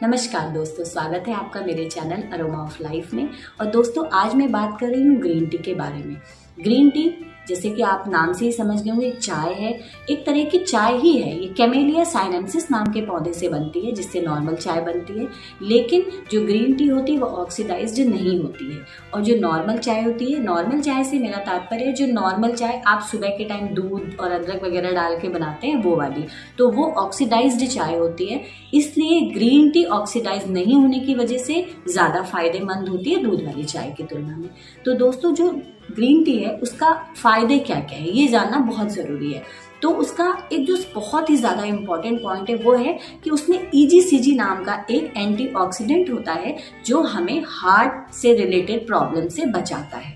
नमस्कार दोस्तों, स्वागत है आपका मेरे चैनल अरोमा ऑफ लाइफ में। और दोस्तों, आज मैं बात कर रही हूँ ग्रीन टी के बारे में। ग्रीन टी, जैसे कि आप नाम से ही समझ गए होंगे, एक चाय है, एक तरह की चाय ही है। ये कैमेलिया साइनेंसिस नाम के पौधे से बनती है, जिससे नॉर्मल चाय बनती है। लेकिन जो ग्रीन टी होती है वो ऑक्सीडाइज्ड नहीं होती है। और जो नॉर्मल चाय होती है, नॉर्मल चाय से मेरा तात्पर्य है जो नॉर्मल चाय आप सुबह के टाइम दूध और अदरक वगैरह डाल के बनाते हैं, वो वाली, तो वो ऑक्सीडाइज्ड चाय होती है। इसलिए ग्रीन टी ऑक्सीडाइज नहीं होने की वजह से ज़्यादा फायदेमंद होती है दूध वाली चाय की तुलना में। तो दोस्तों, जो ग्रीन टी है उसका फायदे क्या क्या है ये जानना बहुत ज़रूरी है। तो उसका एक जो बहुत ही ज़्यादा इम्पॉर्टेंट पॉइंट है वो है कि उसमें ईजीसीजी नाम का एक एंटीऑक्सीडेंट होता है जो हमें हार्ट से रिलेटेड प्रॉब्लम से बचाता है।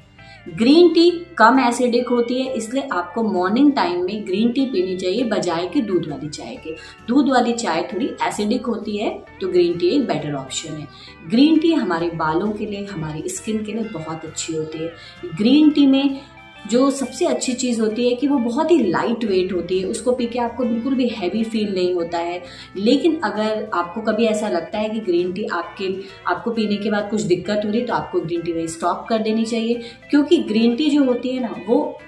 ग्रीन टी कम एसिडिक होती है, इसलिए आपको मॉर्निंग टाइम में ग्रीन टी पीनी चाहिए बजाय कि दूध वाली चाय के। दूध वाली चाय थोड़ी एसिडिक होती है, तो ग्रीन टी एक बेटर ऑप्शन है। ग्रीन टी हमारे बालों के लिए, हमारी स्किन के लिए बहुत अच्छी होती है। ग्रीन टी में जो सबसे अच्छी चीज़ होती है कि वो बहुत ही लाइट वेट होती है। उसको पी के आपको बिल्कुल भी हैवी फील नहीं होता है। लेकिन अगर आपको कभी ऐसा लगता है कि ग्रीन टी आपको पीने के बाद कुछ दिक्कत हो रही है, तो आपको ग्रीन टी में स्टॉप कर देनी चाहिए। क्योंकि ग्रीन टी जो होती है ना, वो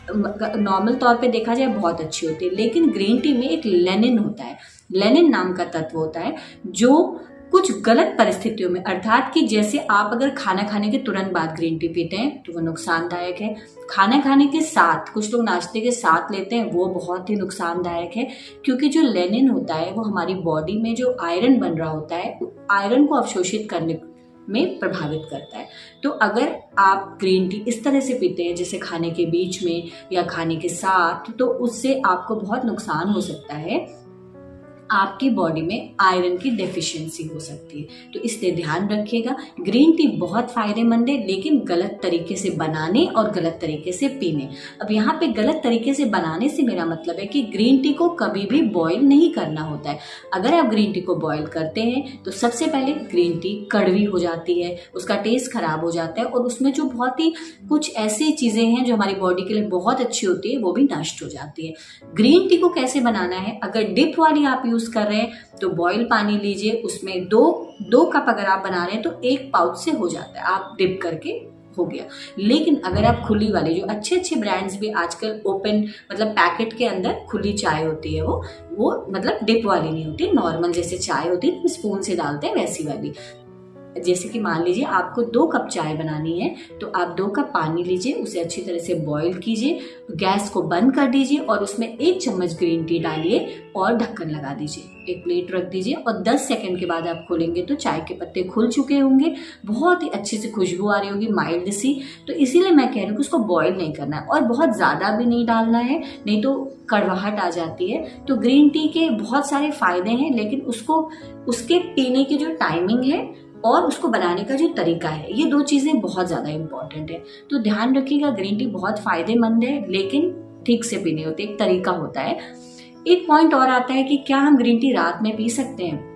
नॉर्मल तौर पे देखा जाए बहुत अच्छी होती है, लेकिन ग्रीन टी में एक लेनिन होता है, लेनिन नाम का तत्व होता है, जो कुछ गलत परिस्थितियों में, अर्थात कि जैसे आप अगर खाना खाने के तुरंत बाद ग्रीन टी पीते हैं तो वो नुकसानदायक है। खाना खाने के साथ, कुछ लोग नाश्ते के साथ लेते हैं, वो बहुत ही नुकसानदायक है। क्योंकि जो लेनिन होता है वो हमारी बॉडी में जो आयरन बन रहा होता है, आयरन को अवशोषित करने में प्रभावित करता है। तो अगर आप ग्रीन टी इस तरह से पीते हैं, जैसे खाने के बीच में या खाने के साथ, तो उससे आपको बहुत नुकसान हो सकता है। आपकी बॉडी में आयरन की डेफिशिएंसी हो सकती है। तो इसलिए ध्यान रखिएगा, ग्रीन टी बहुत फायदेमंद है, लेकिन गलत तरीके से बनाने और गलत तरीके से पीने। अब यहाँ पे गलत तरीके से बनाने से मेरा मतलब है कि ग्रीन टी को कभी भी बॉईल नहीं करना होता है। अगर आप ग्रीन टी को बॉईल करते हैं तो सबसे पहले ग्रीन टी कड़वी हो जाती है, उसका टेस्ट खराब हो जाता है, और उसमें जो बहुत ही कुछ ऐसी चीज़ें हैं जो हमारी बॉडी के लिए बहुत अच्छी होती है, वो भी नष्ट हो जाती है। ग्रीन टी को कैसे बनाना है? अगर डिप वाली आप यूज कर रहे हैं तो बॉईल पानी लीजिए, उसमें दो कप अगर आप बना रहे हैं तो 1 पाउच से हो जाता है, आप डिप करके हो गया। लेकिन अगर आप खुली वाली, जो अच्छे अच्छे ब्रांड्स भी आजकल ओपन, मतलब पैकेट के अंदर खुली चाय होती है, वो मतलब डिप वाली नहीं होती, नॉर्मल जैसे चाय होती है स्पून से डालते हैं वैसी वाली। जैसे कि मान लीजिए आपको 2 कप चाय बनानी है, तो आप 2 कप पानी लीजिए, उसे अच्छी तरह से बॉईल कीजिए, गैस को बंद कर दीजिए और उसमें 1 चम्मच ग्रीन टी डालिए और ढक्कन लगा दीजिए, एक प्लेट रख दीजिए, और 10 सेकंड के बाद आप खोलेंगे तो चाय के पत्ते खुल चुके होंगे, बहुत ही अच्छी सी खुशबू आ रही होगी, माइल्ड सी। तो इसीलिए मैं कह रही हूँ कि उसको बॉईल नहीं करना है और बहुत ज़्यादा भी नहीं डालना है, नहीं तो कड़वाहट आ जाती है। तो ग्रीन टी के बहुत सारे फायदे हैं, लेकिन उसके पीने की जो टाइमिंग है और उसको बनाने का जो तरीका है, ये 2 चीज़ें बहुत ज़्यादा इंपॉर्टेंट है। तो ध्यान रखिएगा, ग्रीन टी बहुत फायदेमंद है, लेकिन ठीक से पीनी होती है, एक तरीका होता है। एक पॉइंट और आता है कि क्या हम ग्रीन टी रात में पी सकते हैं?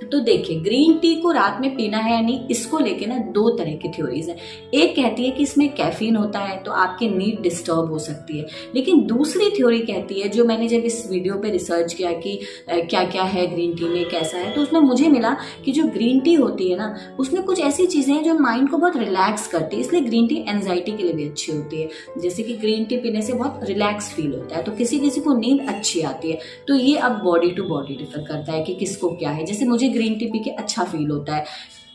तो देखिए, ग्रीन टी को रात में पीना है या नहीं, इसको लेके ना 2 तरह की थ्योरीज है। एक कहती है कि इसमें कैफीन होता है तो आपकी नींद डिस्टर्ब हो सकती है, लेकिन दूसरी थ्योरी कहती है, जो मैंने जब इस वीडियो पे रिसर्च किया कि क्या क्या है ग्रीन टी में, कैसा है, तो उसमें मुझे मिला कि जो ग्रीन टी होती है ना, उसमें कुछ ऐसी चीज़ें हैं जो माइंड को बहुत रिलैक्स करती है, इसलिए ग्रीन टी एंजाइटी के लिए भी अच्छी होती है। जैसे कि ग्रीन टी पीने से बहुत रिलैक्स फील होता है, तो किसी किसी को नींद अच्छी आती है। तो ये अब बॉडी टू बॉडी डिफर करता है कि किसको क्या है। जैसे मुझे ग्रीन टी पी के अच्छा फील होता है,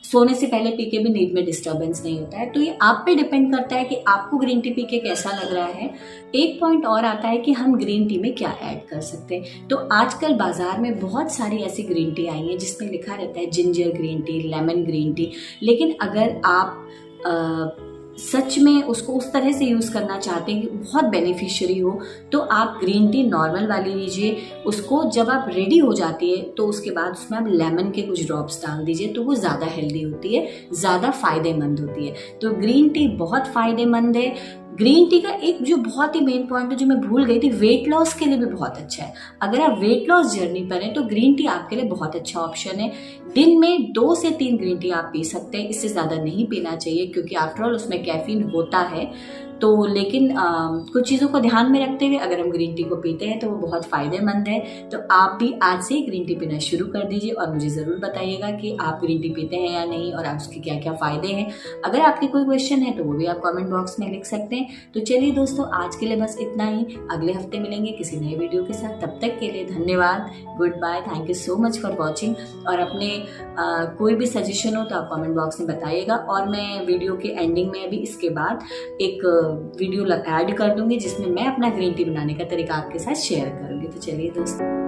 सोने से पहले पी के भी नींद में डिस्टर्बेंस नहीं होता है। तो ये आप पे डिपेंड करता है कि आपको ग्रीन टी पी के कैसा लग रहा है। एक पॉइंट और आता है कि हम ग्रीन टी में क्या ऐड कर सकते हैं। तो आजकल बाजार में बहुत सारी ऐसी ग्रीन टी आई है जिसमें लिखा रहता है ginger green tea, lemon green tea, लेकिन अगर आप सच में उसको उस तरह से यूज़ करना चाहते हैं कि बहुत बेनिफिशियरी हो, तो आप ग्रीन टी नॉर्मल वाली लीजिए। उसको जब आप रेडी हो जाती है तो उसके बाद उसमें आप लेमन के कुछ ड्रॉप्स डाल दीजिए, तो वो ज़्यादा हेल्दी होती है, ज़्यादा फ़ायदेमंद होती है। तो ग्रीन टी बहुत फ़ायदेमंद है। ग्रीन टी का एक जो बहुत ही मेन पॉइंट है जो मैं भूल गई थी, वेट लॉस के लिए भी बहुत अच्छा है। अगर आप वेट लॉस जर्नी पर हैं तो ग्रीन टी आपके लिए बहुत अच्छा ऑप्शन है। दिन में 2 से 3 ग्रीन टी आप पी सकते हैं, इससे ज़्यादा नहीं पीना चाहिए, क्योंकि आफ्टर ऑल उसमें कैफीन होता है। तो लेकिन कुछ चीज़ों को ध्यान में रखते हुए अगर हम ग्रीन टी को पीते हैं तो वो बहुत फ़ायदेमंद है। तो आप भी आज से ग्रीन टी पीना शुरू कर दीजिए और मुझे ज़रूर बताइएगा कि आप ग्रीन टी पीते हैं या नहीं और उसके क्या क्या फ़ायदे हैं। अगर आपके कोई क्वेश्चन है तो वो भी आप कमेंट बॉक्स में लिख सकते हैं। तो चलिए दोस्तों, आज के लिए बस इतना ही। अगले हफ्ते मिलेंगे किसी नए वीडियो के साथ। तब तक के लिए धन्यवाद, goodbye, thank you so much for watching. और अपने कोई भी सजेशन हो तो आप कमेंट बॉक्स में बताइएगा और मैं वीडियो के एंडिंग में भी इसके बाद एक वीडियो ऐड कर दूंगी जिसमें मैं अपना ग्रीन टी बनाने का तरीका आपके साथ शेयर करूंगी। तो चलिए दोस्तों।